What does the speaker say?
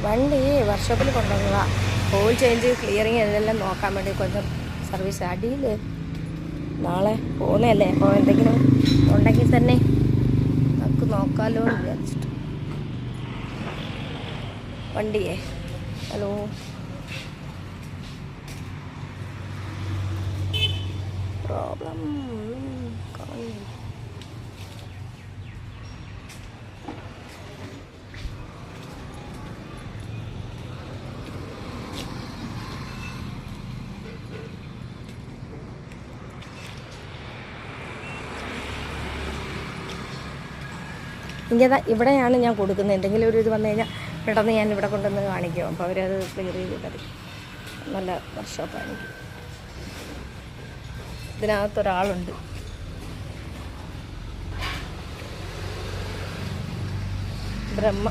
വണ്ടി വർക്ക്ഷോപ്പിൽ കൊണ്ടുവന്നതാണ്. ഓയിൽ ചേഞ്ച്, ക്ലിയറിങ് ഇതെല്ലാം നോക്കാൻ വേണ്ടി కొంచెం സർവീസ് അടിയിൽ നാളെ പോകുന്നതല്ലേ, അപ്പോൾ എന്തെങ്കിലും ഉണ്ടെങ്കിൽ തന്നെ നമുക്ക് നോക്കാമല്ലോ എന്ന് വിചാരിച്ചിട്ട്. വണ്ടിയേ ഹലോ പ്രോബ്ലം ഇങ്ങനെ ഇവിടെയാണ് ഞാൻ കൊടുക്കുന്നത്. എന്തെങ്കിലും ഒരു ഇത് വന്നു കഴിഞ്ഞാൽ പെട്ടെന്ന് ഞാൻ ഇവിടെ കൊണ്ടുവന്ന് കാണിക്കും. അപ്പോൾ അവരത് ക്ലിയർ ചെയ്ത് തരും. നല്ല വർക്ക്ഷോപ്പാണ്. ഇതിനകത്തൊരാളുണ്ട്. ബ്രഹ്മ